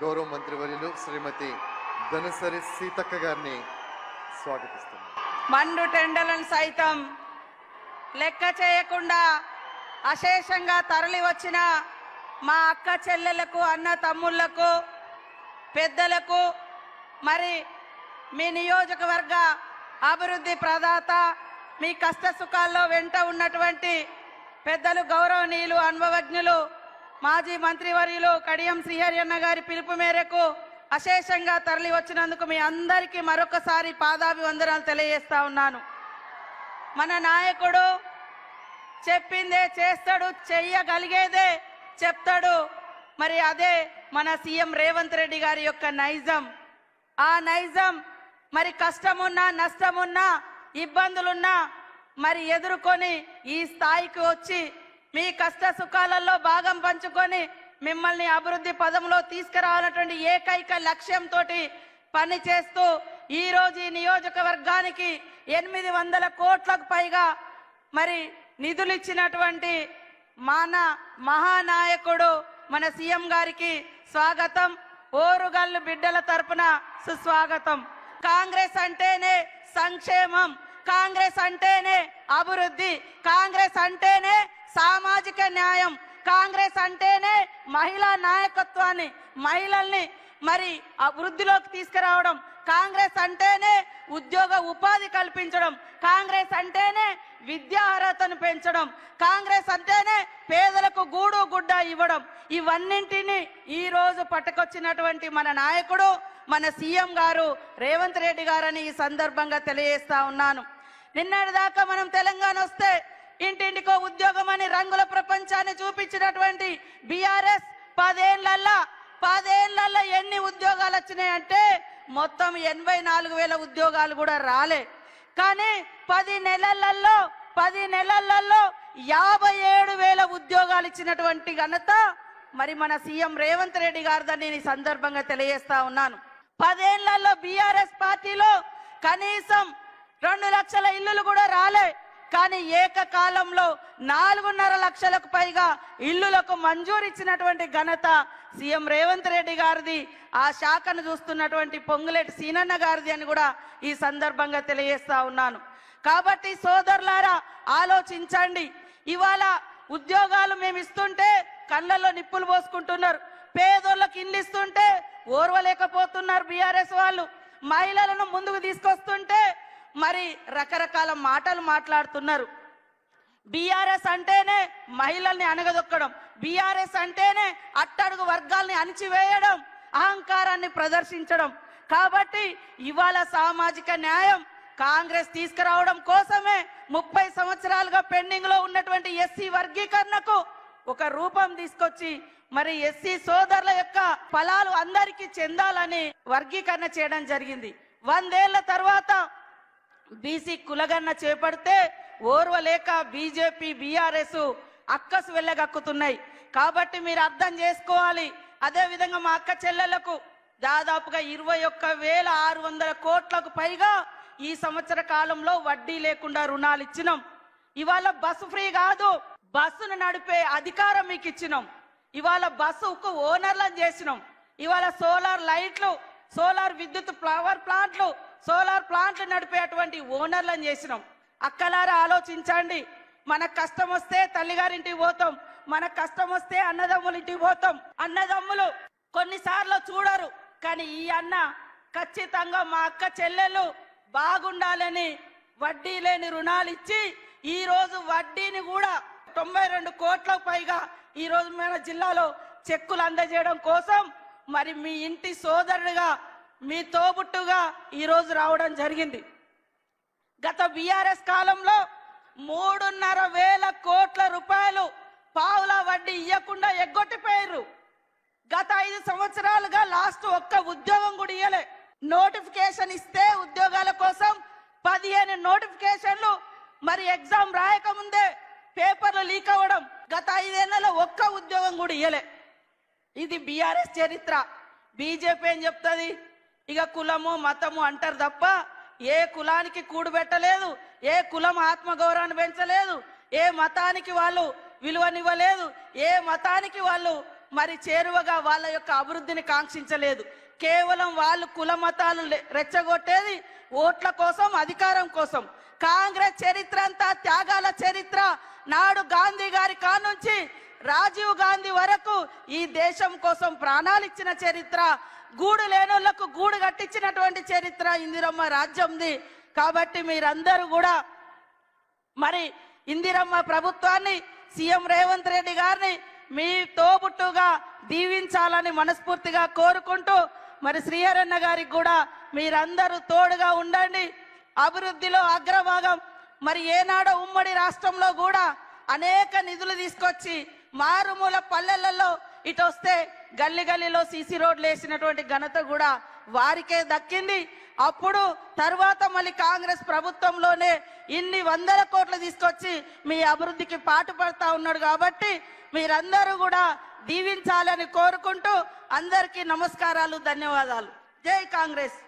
గౌరవ మంత్రివర్యులు శ్రీమతి ధనసరి సీతక్క గారిని స్వాగతిస్తున్నాను. మండు టెండలను సైతం లెక్క చేయకుండా అశేషంగా తరలి వచ్చిన మా అక్క చెల్లెలకు, అన్న తమ్ముళ్లకు, పెద్దలకు, మరి మీ నియోజకవర్గ అభివృద్ధి ప్రదాత, మీ కష్ట సుఖాల్లో వెంట ఉన్నటువంటి పెద్దలు, గౌరవనీయులు, అనుభవజ్ఞులు, మాజీ మంత్రివర్యులు కడియం శ్రీహరి అన్న గారి పిలుపు మేరకు అశేషంగా తరలి వచ్చినందుకు మీ అందరికీ మరొకసారి పాదాభివందనాలు తెలియజేస్తా ఉన్నాను. మన నాయకుడు చెప్పిందే చేస్తాడు, చెయ్యగలిగేదే చెప్తాడు. మరి అదే మన సీఎం రేవంత్ రెడ్డి గారి యొక్క నైజం. ఆ నైజం మరి కష్టమున్నా, నష్టమున్నా, ఇబ్బందులున్నా మరి ఎదుర్కొని ఈ స్థాయికి వచ్చి మీ కష్ట సుఖాలలో భాగం పంచుకొని మిమ్మల్ని అభివృద్ధి పదంలో తీసుకురావాలన్నటువంటి ఏకైక లక్ష్యంతో పని చేస్తూ ఈరోజు ఈ నియోజకవర్గానికి 800 కోట్లకు పైగా మరి నిధులు ఇచ్చినటువంటి మన మహానాయకుడు మన సీఎం గారికి స్వాగతం. ఓరుగల్లు బిడ్డల తరపున సుస్వాగతం. కాంగ్రెస్ అంటేనే సంక్షేమం, కాంగ్రెస్ అంటేనే అభివృద్ధి, కాంగ్రెస్ అంటేనే సామాజిక న్యాయం, కాంగ్రెస్ అంటేనే మహిళా నాయకత్వాన్ని, మహిళల్ని మరి అభివృద్ధిలోకి తీసుకురావడం, కాంగ్రెస్ అంటేనే ఉద్యోగ ఉపాధి కల్పించడం, కాంగ్రెస్ అంటేనే విద్యా అర్హతను పెంచడం, కాంగ్రెస్ అంటేనే పేదలకు గూడు గుడ్డ ఇవ్వడం. ఇవన్నింటినీ ఈ రోజు పట్టుకొచ్చినటువంటి మన నాయకుడు మన సీఎం గారు రేవంత్ రెడ్డి గారని ఈ సందర్భంగా తెలియజేస్తా ఉన్నాను. నిన్నటి దాకా మనం తెలంగాణ వస్తే ఇంటింటికో ఉద్యోగం అని రంగుల ప్రపంచాన్ని చూపించినటువంటి బీఆర్ఎస్ 10 ఏళ్లలో ఎన్ని ఉద్యోగాలు వచ్చినాయంటే మొత్తం 84,000 ఉద్యోగాలు కూడా రాలే. కానీ 10 నెలలలో 57,000 ఉద్యోగాలు ఇచ్చినటువంటి ఘనత మరి మన సీఎం రేవంత్ రెడ్డి గారిదని ఈ సందర్భంగా తెలియజేస్తా ఉన్నాను. 10 ఏళ్లలో బీఆర్ఎస్ పార్టీలో కనీసం 2 లక్షల ఇల్లులు కూడా రాలే. కానీ ఏకకాలంలో 4.5 లక్షలకు పైగా ఇల్లులకు మంజూరు ఇచ్చినటువంటి ఘనత సీఎం రేవంత్ రెడ్డి గారిది. ఆ శాఖను చూస్తున్నటువంటి పొంగులేటి సీనన్న గారిది అని కూడా ఈ సందర్భంగా తెలియజేస్తా ఉన్నాను. కాబట్టి సోదరులారా ఆలోచించండి. ఇవాళ ఉద్యోగాలు మేము ఇస్తుంటే కళ్ళల్లో నిప్పులు పోసుకుంటున్నారు, పేదోళ్ళకి ఇల్లు ఇస్తుంటే ఓర్వలేకపోతున్నారు బీఆర్ఎస్ వాళ్ళు, మహిళలను ముందుకు తీసుకొస్తుంటే మరి రకరకాల మాటలు మాట్లాడుతున్నారు. బీఆర్ఎస్ అంటేనే మహిళల్ని అణగదొక్కడం, బీఆర్ఎస్ అంటేనే అట్టడుగు వర్గాల్ని అణిచివేయడం, అహంకారాన్ని ప్రదర్శించడం. కాబట్టి ఇవాళ సామాజిక న్యాయం కాంగ్రెస్ తీసుకురావడం కోసమే 30 సంవత్సరాలుగా పెండింగ్ లో ఉన్నటువంటి ఎస్సీ వర్గీకరణకు ఒక రూపం తీసుకొచ్చి మరి ఎస్సీ సోదరుల యొక్క ఫలాలు అందరికీ చెందాలని వర్గీకరణ చేయడం జరిగింది. 100 ఏళ్ల తర్వాత బీసీ కులగన్న చేపడితే ఓర్వలేక బీజేపీ, బీఆర్ఎస్ అక్కసు వెళ్ళగక్కుతున్నాయి. కాబట్టి మీరు అర్థం చేసుకోవాలి. అదే విధంగా మా అక్క చెల్లెలకు దాదాపుగా 21,600 కోట్లకు పైగా ఈ సంవత్సర కాలంలో వడ్డీ లేకుండా రుణాలు ఇచ్చినాం. ఇవాళ బస్సు ఫ్రీ కాదు, బస్సును నడిపే అధికారం మీకు ఇచ్చినాం. ఇవాళ బస్సుకు ఓనర్లను చేసినాం. ఇవాళ సోలార్ లైట్లు, సోలార్ విద్యుత్ పవర్ ప్లాంట్లు, సోలార్ ప్లాంట్లు నడిపేటువంటి ఓనర్లను చేసినాం. అక్కలారా ఆలోచించండి. మన కష్టం వస్తే తల్లిగారింటికి పోతాం, మన కష్టం వస్తే అన్నదమ్ములింటికి పోతాం. అన్నదమ్ములు కొన్నిసార్లు చూడరు, కానీ ఈ అన్న ఖచ్చితంగా మా అక్క చెల్లెలు బాగుండాలని వడ్డీ లేని రుణాలు ఇచ్చి ఈ రోజు వడ్డీని కూడా 92 కోట్లకు పైగా ఈ రోజు మన జిల్లాలో చెక్కులు అందజేయడం కోసం మరి మీ ఇంటి సోదరుడిగా, మీ తోబుట్టుగా ఈ రోజు రావడం జరిగింది. గత బీఆర్ఎస్ కాలంలో 3,500 కోట్ల రూపాయలు పావుల వడ్డీ ఇవ్వకుండా ఎగ్గొట్టిపోయారు. గత 5 సంవత్సరాలుగా లాస్ట్ ఒక్క ఉద్యోగం కూడా ఇవ్వలే. నోటిఫికేషన్ ఇస్తే ఉద్యోగాల కోసం 15 నోటిఫికేషన్లు మరి ఎగ్జామ్ రాయకముందే పేపర్లు లీక్ అవ్వడం. గత 5 ఏళ్లలో ఒక్క ఉద్యోగం కూడా ఇవ్వలే. ఇది బీఆర్ఎస్ చరిత్ర. బీజేపీ ఏం చెప్తుంది? ఇక కులము మతము అంటారు తప్ప ఏ కులానికి కూడు పెట్టలేదు, ఏ కులం ఆత్మగౌరవాన్ని పెంచలేదు, ఏ మతానికి వాళ్ళు విలువనివ్వలేదు, ఏ మతానికి వాళ్ళు మరి చేరువగా వాళ్ళ యొక్క అభివృద్ధిని కాంక్షించలేదు. కేవలం వాళ్ళు కుల మతాలు రెచ్చగొట్టేది ఓట్ల కోసం, అధికారం కోసం. కాంగ్రెస్ చరిత్ర అంతా త్యాగాల చరిత్ర. నాడు గాంధీ గారి కానుంచి రాజీవ్ గాంధీ వరకు ఈ దేశం కోసం ప్రాణాలు ఇచ్చిన చరిత్ర, గూడు లేనోళ్లకు గూడు కట్టించినటువంటి చరిత్ర ఇందిరమ్మ రాజ్యంది. కాబట్టి మీరందరూ కూడా మరి ఇందిరమ్మ ప్రభుత్వాన్ని, సీఎం రేవంత్ రెడ్డి గారిని మీ తోబుట్టుగా దీవించాలని మనస్ఫూర్తిగా కోరుకుంటూ, మరి శ్రీహరన్న గారికి కూడా మీరందరూ తోడుగా ఉండండి. అభివృద్ధిలో అగ్రభాగం. మరి ఏనాడో ఉమ్మడి రాష్ట్రంలో కూడా అనేక నిధులు తీసుకొచ్చి మారుమూల పల్లెలలో ఇటు వస్తే గల్లీ గల్లీలో సీసీ రోడ్లు వేసినటువంటి ఘనత కూడా వారికే దక్కింది. అప్పుడు తర్వాత మళ్ళీ కాంగ్రెస్ ప్రభుత్వంలోనే ఇన్ని వందల కోట్లు తీసుకొచ్చి మీ అభివృద్ధికి పాటుపడతా ఉన్నాడు. కాబట్టి మీరందరూ కూడా దీవించాలని కోరుకుంటూ అందరికీ నమస్కారాలు, ధన్యవాదాలు. జై కాంగ్రెస్.